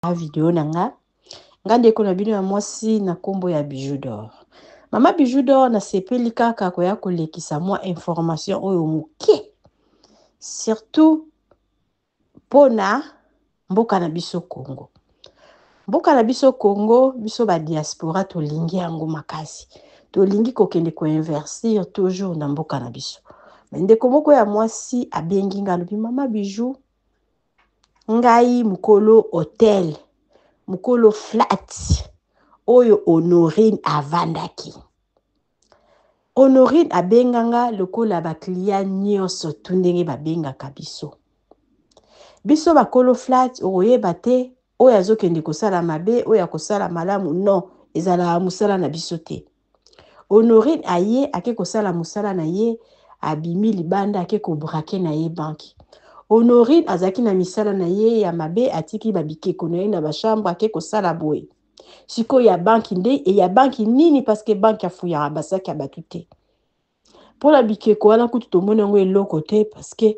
a vidéo nanga ngande ko na bino ya mwasi na kombo ya Bijou d'Or. Mama Bijou d'Or na sepeli kaka ko ya kolekisa mwa information oyo muke. Surtout pona mboka na biso Congo. Mboka na biso Congo, biso ba diaspora to lingi yango makasi. To lingi ko kende ko investir toujours na mboka na biso. Ndeko moko ya mwasi abengi ngalobi Mama Bijou ngai mukolo hotel, mukolo flat, oyo Honorine avandaki. Honorine abenganga lokola ba client nyonso tundenge babengaka biso. Biso bakolo flat okoyeba te oyo azokende kosala mabe oyo akosala malamu non ezala musala na biso te. Honorine aye ake kosala musala na ye abimi libanda ake ko brake na ye banki. Honorine azaki na misala na ye ya mabe atiki babikeko na ye na ba chambre ake kosala boye. Siko ya banki nde e ya banki nini parce que banki afuya basaki abatu te. Pour la bikeko wana kutu tomona ngo eloko te parce que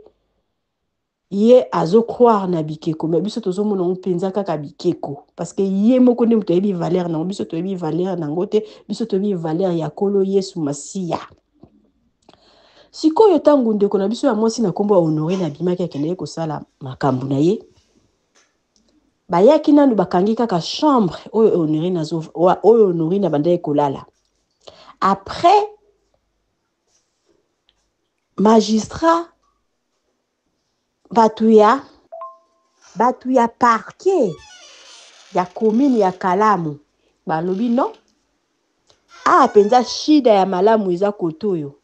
ye azo croire na bikeko mais biso tozo mona ngo penza kaka bikeko parce que ye moko nde muto yebi valeur na biso to yebi valeur na ngote biso to yebi valeur ya kolo Yesu Masiya. Siko yo tangu ndeko na biso ya mwasi na kombo Honoré na bimaki akende ko sala makambu na ye. Bayaki nanu bakangi kaka chambre oyo Honoré nazo oyo Honoré na banda ekolala. Après magistrat batu ya parquet ya commune ya Kalamu balobi non penza shida ya malamu eza kotoyo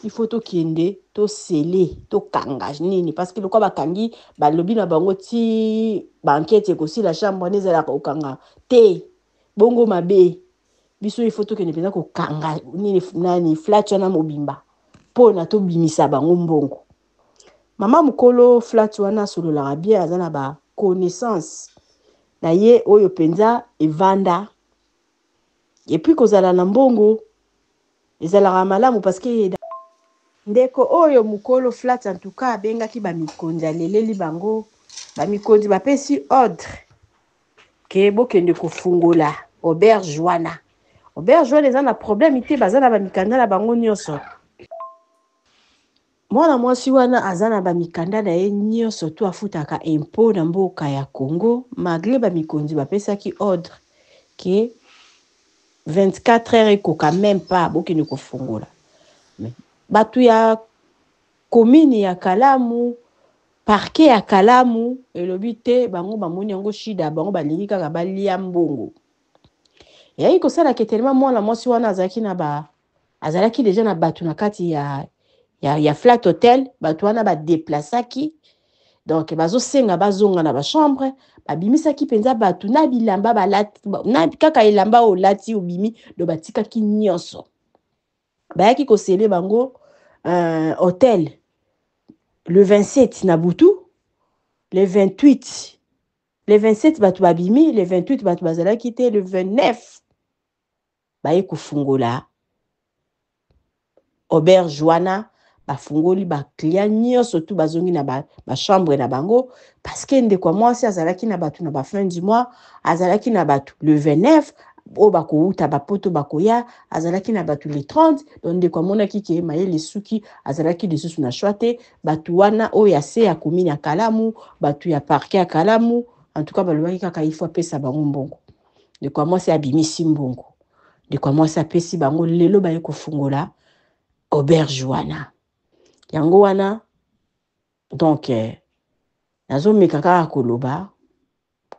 il faut to kiende to sceller to kanga nini parce que lokwa bakangi balobi na bango ti banquette ko si la chambre nezala ko kanga te bongo mabe biso il faut to kiende penza ko kanga nini flat na mobimba pona to bimisa bango mbongo. Mama mukolo flat wana solo la bien azana ba connaissance na ye oyo penza evanda et puis kozala na mbongo ezala malamu parce que ndeko oyo mukolo flat en tout cas bengaki ba mikonzi aleleli bango ba mikonzi bapesi ordre ke bokende kofungola auberge wana eza na problème ite bazana ba mikanda na bango nyonso. Mwana mwasi wana azana ba mikanda na ye nyonso to afutaka impôt na mboka ya Congo malgré ba mikonzi bapesaki ordre ke 24 heures ekoka même pas bokende kofungola. Batu ya commune ya Kalamu parquet ya Kalamu elobi te bango bamoni yango shida bango balingi kaka balia mbongo. Yayi kosala ke tellement mwana mwasi wana azalaki déjà na batu na kati ya flat hotel batu wana ba déplaçaki donc bazo senga bazonga na ba chambre babimisaki penza batu na bilamba balati na kaka elamba olati obimi do batikaki nyonso bayaki ko sele bango hôtel le 27 na butu le 27 batu babimi le 28 batu bazalaki te le 29 baye kufungola auberge wana bafungoli ba client nyonso tu bazongi na ba chambre na bango parce que ndeko mwasi azalaki na batu na ba fin du mois azalaki na batu le 29 o bakouta bapoto bakoya azalaki na batu le 30 donc ndeko mona kike mayele suki azalaki lisusu na choite batu wana o ya se ya commune ya Kalamu batu ya parquet ya Kalamu en tout cas balobaki kaka il faut pesa bango mbongo ndeko mwasi abimisi mbongo ndeko mwasi apesi bango lelo baye kofungola auberge wana yango wana donc nazo meka kaka koloba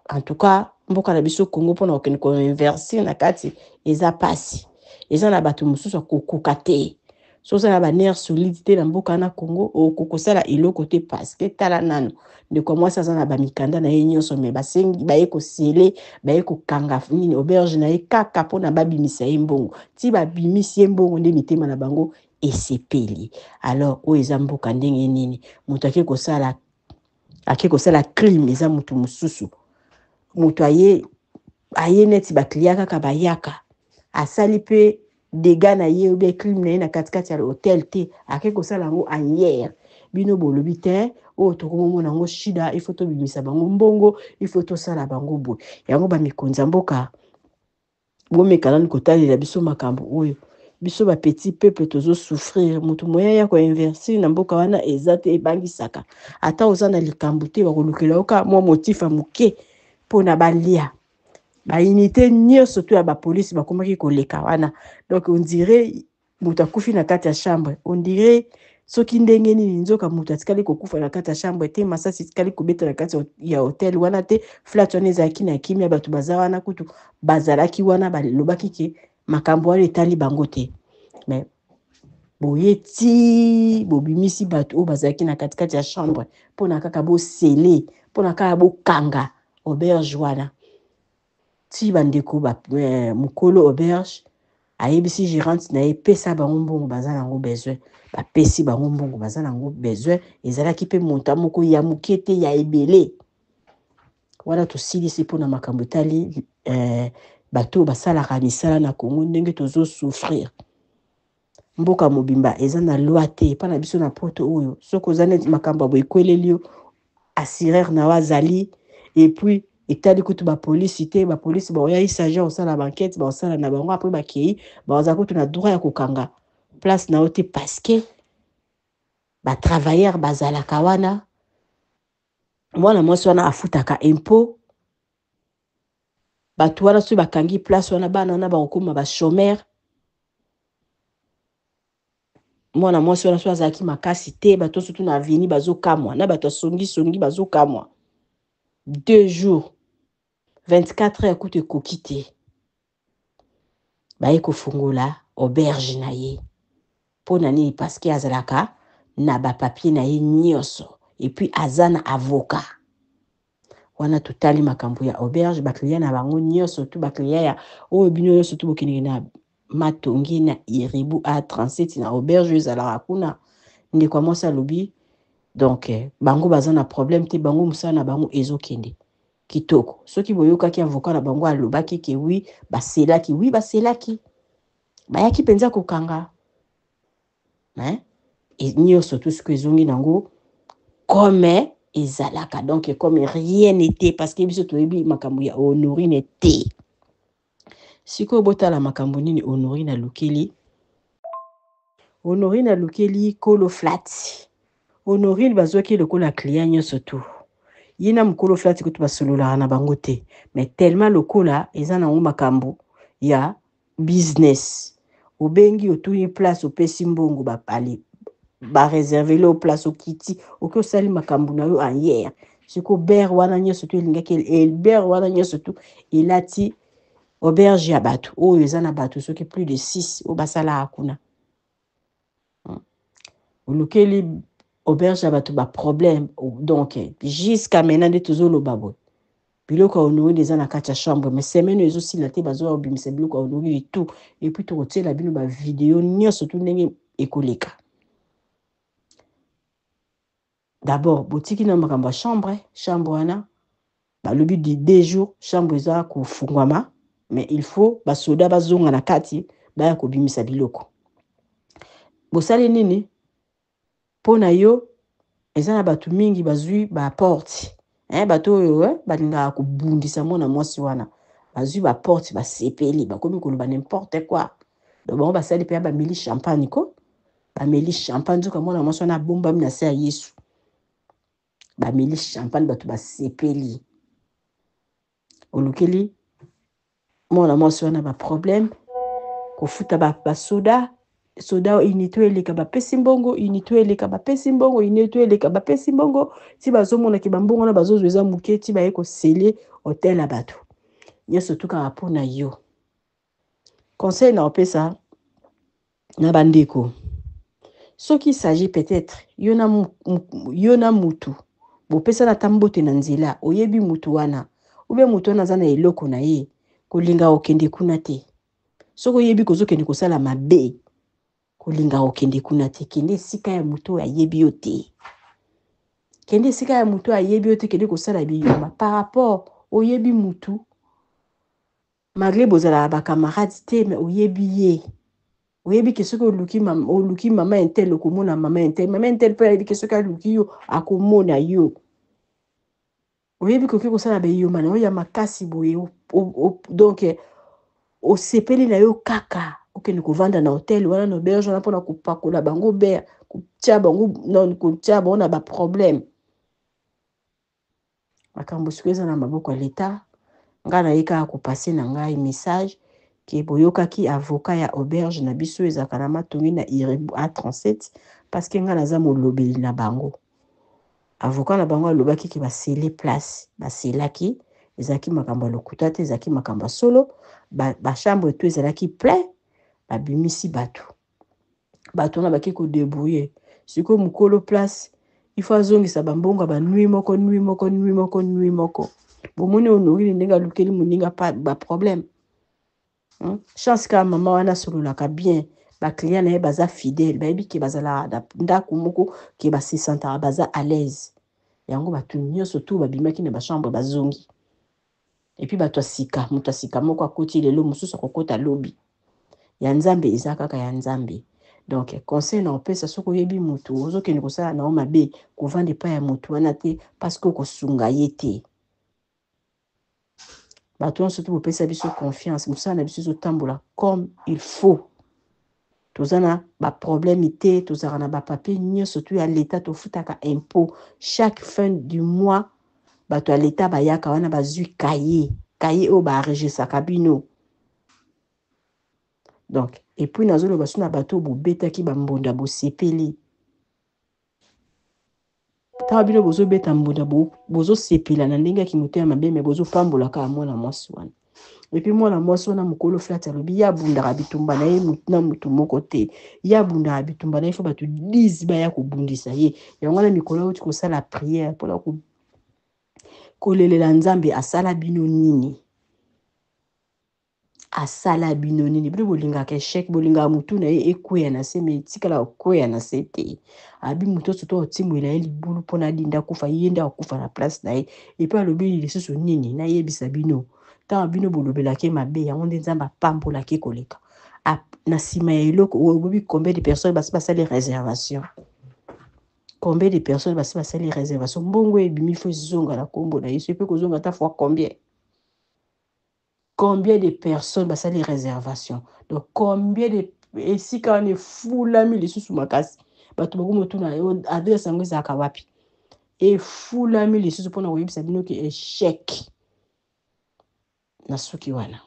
en tout cas mboka na biso Congo pona okende ko inverser na kati eza pasi eza na batu mususu kokoka te so za na ba nerf solidité na mboka na Congo okokosala eloko te parce que tala nano de comment ça na ba mikanda na ye nyonso me basengi baye ko sele baye ko kanga nini auberge na ye kaka pona babimisa ye mbongo ti babimisi ye mbongo nde mitema na bango esepeli alors o eza mboka ndenge nini mutu ake kosala crime eza mutu mususu mutu aye neti baklia kaka bayaka asali pe dégâts na ye ou bien crime na ye na katikati ya hotel te ake kosala ngo ailleurs bino bolobi te oh tokomona ngo shida il faut to bimisa bango mbongo il faut to sala bango bo yango ba mikonza mboka bo mekalani kotalela biso makambo oyo biso ba petit peuple tozo souffrir mutu moya ya ko inverser na mboka wana ezate ebangisaka ata ozana likambo te bakolukela oka mo motif amuke pona balia ba unité nyonso to ya ba police bakomaki koleka wana donc on dirait mutu akufi na kati ya chambre on dirait soki ndenge nini nzoka mutu atikali kokufa na kati ya chambre te masasi tikali kobeta na kati ya hotel wana te flat wana ezalaki na kimia bato baza wana kutu bazalaki wana balobaki ke makambo wana etali bango te mais boye ti bobimisi bato oyo bazalaki na katikati ya chambre mpona kaka bosele mpona kaka bokanga auberge wana ti bandeko mokolo auberge ayebisi gérante na ye pesa bango mbongo baza nango besoin bapesi bango mbongo baza nango besoin ezalaki mpe monta moko ya moke te ya ebele wana tosilisi mpona makambo etali bato basalaka misala na Congo ndenge tozosouffrir mboka mobimba eza na loi te epa na biso na poto oyo soki oza neti makambo ya boekweleli yo assureur na yo azali epuis etali kutu bapolisi te bapolisi baoyai sagent osala bankete baosala na bango apres bakei baoza kutu na droit ya kokanga place na yo te parceke batravailleur bazalaka wana mwana mwasi wana afutaka impôt bato wana soki bakangi place wana bana wana bakokoma bachomere mwana mwasi wana soki azalaki makasi te bato surtout na aveni bazokamwa na bato asongisongi bazokamwa 2 jours 24 heures kutu ekoki te baye kofungola auberge na ye mpona nini parceke azalaka na bapapier na ye nyonso epuis aza na avocat wana totali makambo ya auberge bakliya na bango nyonso tu bakliya ya oyo bino nyonso tu bokendeki na matongi na iribu A37 na auberge ezalaka kuna ndeko ya mwasi alobi donc bango baza na problème te bango mosala na bango ezokende kitoko soki boyokaki avocat na bango alobaki ke wi baselaki bayaki mpenza kokanga nyonso tu soki ezongi nango comme ezalaka donc comme rien n'était parce que biso toyebi makambo ya Honorine te sikoyo botala makambo nini Honorine alukeli Honorine alukeli kolo flat Honorine bazwaki lokola client nyonso tu ye na mokolo flat kutu basololaka na bango te mais tellement lokola eza nango makambo ya business obengi otuni place opesi mbongo bapali bareserve le place okiti oki osali makambo na yo ayer siko ber wana nyonso tu elingaki elber wana nyonso tu elati auberge ya bato oyo eza na bato soki plus de 6 oyo basalaka kuna olukeli auberge ya bato baproblème donc jusqu'à maintenant nde tozoloba boye biloko ya Honorine eza na kati ya chambre mais semaine ezosila te bazoya kobimisa biloko ya Honorine et tout epuis tokotiela bino bavideo nyonso tu ndenge ekoleka d'abord botiki na makambo ya chambre wana balobi 2 jours chambre eza kofungwama mais il faut basoda bazonga na kati baya kobimisa biloko bosali nini mpona yo eza na bato mingi bazwi baporte bato oyo balingaka kobundisa mwana mwasi wana bazwi baporte basepeli bakomi koloba n'importe quoi donc bango basali mpe bameli champagne ko bameli champagne nzoka mwana mwasi wana abombami na se ya Yesu bameli champagne bato basepeli olukeli mwana mwasi wana baproblème kofuta basoda soda unité eleka bapesi mbongo unité eleka bapesi mbongo unité eleka bapesi mbongo ti bazomonaki bambongo na bazozwa eza moke ti baye kosele hotel ya bato nyonso tukaka mpona yo conseil na opesa na bandeko soki s'agit peut-être yo na mutu bopesana ata mbote na nzela oyebi mutu wana ube mutu wana aza na eloko na ye kolinga okende kuna te soki oyebi kozokende kosala mabe kolinga okende kuna te kende esika ya mutu ayebi yo te kende esika ya mutu ayebi yo te kende kosala biyoma par rapport oyebi mutu malgré bozala bakamarade te mais oyebi ye oyebi ke soki oluki mama intel okomona mama intel mpe ayebi ke soki aluki yo akomona yo oyebi koki kosala beyomana oyo ya makasi boye donc osepeli na yo kaka okende kovanda na hotel wana na auberge wana mpona kopakola bango bere kotia bango na baproblème makambo soki eza na maboko ya leta ngai naye kaka kopase na ngai message ke boyokaki avocat ya auberge na biso ezalaka na matongi na Iribu A37 parce que ngai naza molobeli na bango avocat na bango alobaki ke basele place baselaki ezalaki makambo ya lokuta te ezalaki makambo ya solo bachambre to ezalaki plein babimisi bato wana baki kodebrouye sikoyo mokolo place il faut azongisa bambongo banui moko bomoni onori ndenge alukeli moninga pa baproblème chance ka mama wana asololaka bien baclient na ye baza fidèle bayebi ke bazalaka na ndako moko ke basesantaka baza à l'aise yango bato nyonso to babimaki na bachambre bazongi epuis bato asika moto asika moko akoti lelo mosusu akokota lobi ya nzambe eza kaka ya nzambe donc conseil na opesa soki oyebi moto ozokende kosala na yo mabe kovanda epai ya moto wana te parce que okosunga ye te bato nyonso to bopesa biso confiance mosala na biso ezotambola comme il faut toza na baproblème te tozalaka na bapapier nyonso to ya leta tofutaka impôt chaque fin du mois bato ya leta bayaka wana bazwi kaye oyo baenregistaka bino donc epuis nazoloba so na bato oyo bobetaki bambonda bosepeli ntango bino bozobeta mbonda bozosepela na ndenge yaki motema mabe me bozopambolaka ya mwana mwasi wana epuis mwana mwasi wana mokolo flat alobi ye abundaka bitumba na ye na motu moko te ye abundaka bitumba na ye fo bato 10 baya kobundisa ye yango wana mikolo auti kosala priere mpona kolelela nzambe asala bino nini bino bolingaka échec bolingaka motu na ye ekweya na se me etikala okweya na se te abi motu oso to otimwela ye libulu mpona alinda akufa ye nde akufa na place na ye epuis alobi lisusu nini nayebisa bino ntango bino bolobelaki mabe yango nde nzambe apambolaki koleka na nsima ya eloko oyebi combien de personnes basi basali réservation mbongo ebimi fo ezonga na nkombo na yesu epuis kozonga ata fois combien de personnes basali réservation donc combien de esika wana efulami lisusu makasi bato bakomotuna adresse yango ezalaka wapi efulami lisusu mpona koyebisa bino ke échec na suki wana